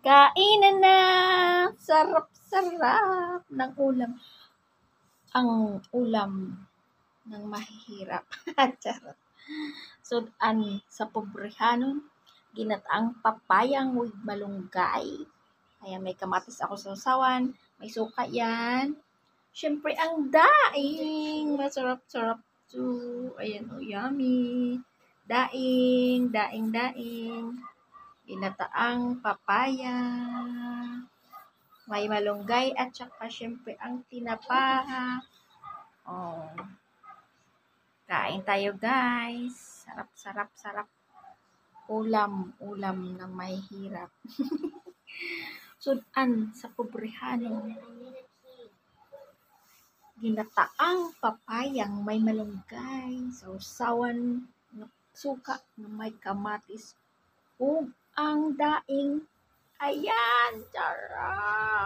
Kainan na! Sarap-sarap ng ulam. Ang ulam ng mahihirap. Charot. Sudan sa pobrehanon, ginataang papayang with malunggay. Ayan, may kamatis ako sa usawan. May suka yan. Siyempre, ang daing. Masarap-sarap to. Ayan, oh, yummy. Daing, daing, daing. Ginataang papaya. May malunggay at saka syempre ang tinapa. Oh. Kain tayo guys. Sarap, sarap, sarap. Ulam ng may hirap. Sudan sa pobrehano. Ginataang papayang may malunggay. Sausawan ng suka na may kamatis. Ug ang daing. Ayan, charot!